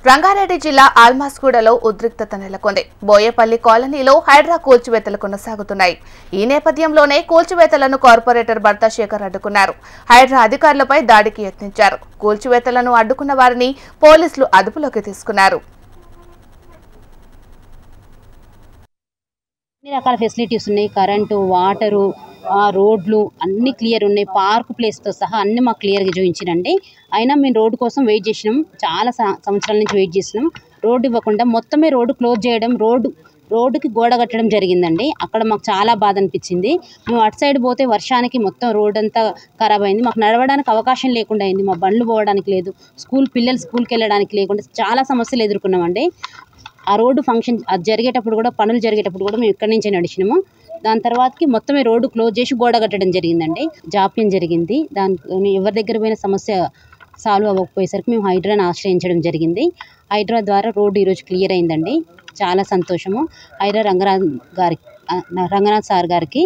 రంగారెడ్డి జిల్లా ఆల్మాస్గూడలో ఉద్రిక్తత నెలకొంది. బోయేపల్లి కాలనీలో హైడ్రా కూల్చివేతలు కొనసాగుతున్నాయి. ఈ నేపథ్యంలోనే కూల్చివేతలను కార్పొరేటర్ భర్త శేఖర్ అడ్డుకున్నారు. హైడ్రా అధికారులపై దాడికి యత్నించారు. కూల్చివేతలను అడ్డుకున్న వారిని పోలీసులు అదుపులోకి తీసుకున్నారు. అన్ని రకాల ఫెసిలిటీస్ ఉన్నాయి. కరెంటు, వాటరు, రోడ్లు అన్నీ క్లియర్ ఉన్నాయి. పార్క్ ప్లేస్తో సహా అన్నీ మాకు క్లియర్గా చూపించినండి. అయినా మేము రోడ్డు కోసం వెయిట్ చేసినాం. చాలా సంవత్సరాల నుంచి వెయిట్ చేసినాం. రోడ్డు ఇవ్వకుండా మొత్తమే రోడ్డు క్లోజ్ చేయడం, రోడ్డుకి గోడ కట్టడం జరిగిందండి. అక్కడ మాకు చాలా బాధ అనిపించింది. మేము అటు సైడ్ పోతే వర్షానికి మొత్తం రోడ్ అంతా ఖరాబ్ అయింది. మాకు నడవడానికి అవకాశం లేకుండా అయింది. మా బండ్లు పోవడానికి లేదు. పిల్లలు స్కూల్కి వెళ్ళడానికి లేకుండా చాలా సమస్యలు ఎదుర్కొన్నామండి. ఆ రోడ్డు ఫంక్షన్ అది జరిగేటప్పుడు కూడా, పనులు జరిగేటప్పుడు కూడా మేము ఇక్కడి నుంచే నడిచినాము. దాని తర్వాతకి మొత్తమే రోడ్డు క్లోజ్ చేసి గోడ కట్టడం జరిగిందండి. జాప్యం జరిగింది. దాని ఎవరి దగ్గర పోయిన సమస్య సాల్వ్ అవ్వకపోయేసరికి మేము హైడ్రాని ఆశ్రయించడం జరిగింది. హైడ్రా ద్వారా రోడ్డు ఈరోజు క్లియర్ అయిందండి. చాలా సంతోషము. హైడ్రా రంగనాథ్ సార్ గారికి,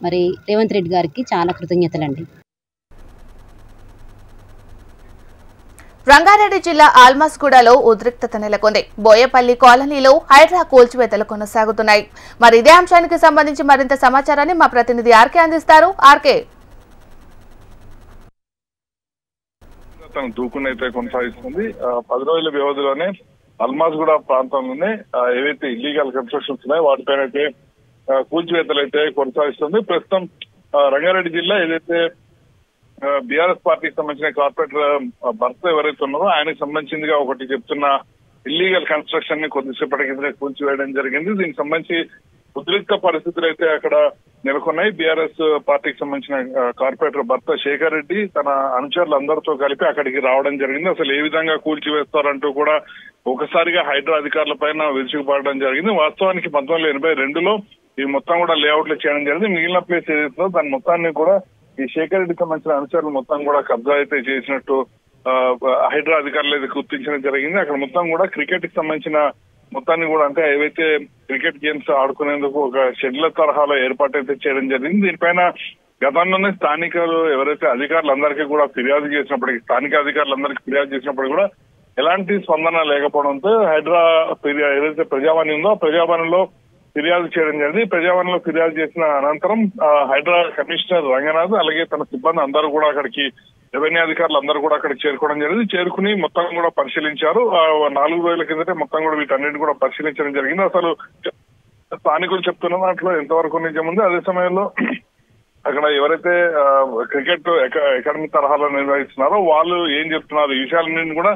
మరి రేవంత్ రెడ్డి గారికి చాలా కృతజ్ఞతలండి. రంగారెడ్డి జిల్లా ఆల్మాస్గూడలో ఉద్రిక్తత నెలకొంది. బోయేపల్లి కాలనీలో హైడ్రా కూల్చివేతలు కొనసాగుతున్నాయి. మరి ఇదే అంశానికి సంబంధించి మరింత సమాచారాన్ని మా ప్రతినిధి ఆర్కే అందిస్తారు. ఆర్కే, దూకునైతే కొనసాగిస్తుంది. 10 రోజుల వ్యవధిలోనే ఆల్మాస్గూడ ప్రాంతంలోనే ఏవైతే ఇల్లీగల్ కన్స్ట్రక్షన్స్ ఉన్నాయో వాటిపైన అయితే కూల్చివేతలు అయితే కొనసాగిస్తుంది. ప్రస్తుతం రంగారెడ్డి జిల్లా ఏదైతే బీఆర్ఎస్ పార్టీకి సంబంధించిన కార్పొరేటర్ భర్త ఎవరైతే ఉన్నారో ఆయనకు సంబంధించిందిగా ఒకటి చెప్తున్న ఇల్లీగల్ కన్స్ట్రక్షన్ ని కొద్దిసేపటి కింద కూల్చివేయడం జరిగింది. దీనికి సంబంధించి ఉద్రిక్త పరిస్థితులు అయితే అక్కడ నెలకొన్నాయి. బీఆర్ఎస్ పార్టీకి సంబంధించిన కార్పొరేటర్ భర్త శేఖర్ రెడ్డి తన అనుచరులందరితో కలిపి అక్కడికి రావడం జరిగింది. అసలు ఏ విధంగా కూల్చివేస్తారంటూ కూడా ఒకసారిగా హైడ్రా అధికారుల పైన విరుచుకుపడడం జరిగింది. వాస్తవానికి 1982లో ఈ మొత్తం కూడా లేఅవుట్లు చేయడం జరిగింది. మిగిలిన ప్లేస్ ఏదైతుందో దాని మొత్తాన్ని కూడా ఈ శేఖర్ రెడ్డికి సంబంధించిన అనుచరులు మొత్తం కూడా కబ్జా అయితే చేసినట్టు హైడ్రా అధికారులు అయితే గుర్తించడం జరిగింది. అక్కడ మొత్తం కూడా క్రికెట్ కి సంబంధించిన మొత్తాన్ని కూడా, అంటే ఏవైతే క్రికెట్ గేమ్స్ ఆడుకునేందుకు ఒక షెడ్ల తరహాలో ఏర్పాటు అయితే చేయడం జరిగింది. దీనిపైన గతంలోనే స్థానికులు ఎవరైతే అధికారులందరికీ కూడా ఫిర్యాదు చేసినప్పటికీ, స్థానిక అధికారులందరికీ ఫిర్యాదు చేసినప్పుడు కూడా ఎలాంటి స్పందన లేకపోవడంతో హైడ్రా ఏదైతే ప్రజావాణి ఉందో ఆ ప్రజావాణిలో ఫిర్యాదు చేయడం జరిగింది. ప్రజావాణిలో ఫిర్యాదు చేసిన అనంతరం హైడ్రా కమిషనర్ రంగనాథ్ అలాగే తన సిబ్బంది అందరూ కూడా అక్కడికి, రెవెన్యూ అధికారులు అందరూ కూడా అక్కడికి చేరుకోవడం జరిగింది. చేరుకుని మొత్తం కూడా పరిశీలించారు. 4 రోజుల కిందటే మొత్తం కూడా వీటన్నిటి కూడా పరిశీలించడం జరిగింది. అసలు స్థానికులు చెప్తున్న దాంట్లో ఎంతవరకు నిజం ఉంది, అదే సమయంలో అక్కడ ఎవరైతే క్రికెట్ అకాడమీ తరహాలో నిర్వహిస్తున్నారో వాళ్ళు ఏం చెప్తున్నారు, ఈ విషయాలన్నింటినీ కూడా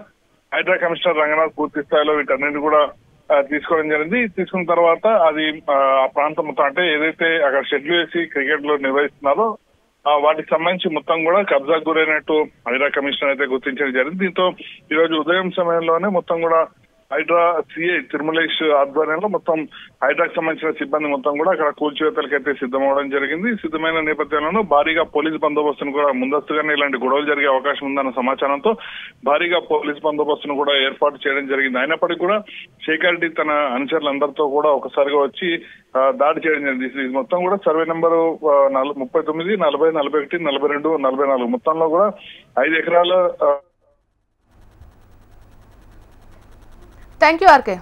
హైడ్రా కమిషనర్ రంగనాథ్ పూర్తి స్థాయిలో వీటన్నింటినీ కూడా తీసుకోవడం జరిగింది. తీసుకున్న తర్వాత అది ఆ ప్రాంతం మొత్తం, అంటే ఏదైతే అక్కడ షెడ్యూల్ వేసి క్రికెట్ లో నిర్వహిస్తున్నారో వాటికి సంబంధించి మొత్తం కూడా కబ్జాకు గురైనట్టు హైడ్రా కమిషనర్ అయితే గుర్తించడం జరిగింది. దీంతో ఈ రోజు ఉదయం సమయంలోనే మొత్తం కూడా హైడ్రా సిఐ తిరుమలేష్ ఆధ్వర్యంలో మొత్తం హైడ్రాకు సంబంధించిన సిబ్బంది మొత్తం కూడా అక్కడ కూల్చివేతలకు అయితే సిద్ధమవడం జరిగింది. సిద్ధమైన నేపథ్యంలో భారీగా పోలీస్ బందోబస్తును కూడా, ముందస్తుగానే ఇలాంటి గొడవలు జరిగే అవకాశం ఉందన్న సమాచారంతో భారీగా పోలీస్ బందోబస్తును కూడా ఏర్పాటు చేయడం జరిగింది. అయినప్పటికీ కూడా శేఖర్ రెడ్డి తన అనుచరులందరితో కూడా ఒకసారిగా వచ్చి దాడి చేయడం జరిగింది. ఇది మొత్తం కూడా సర్వే నెంబరు 39, 40, 41, 42, 44 మొత్తంలో కూడా 5 ఎకరాల. Thank you RK.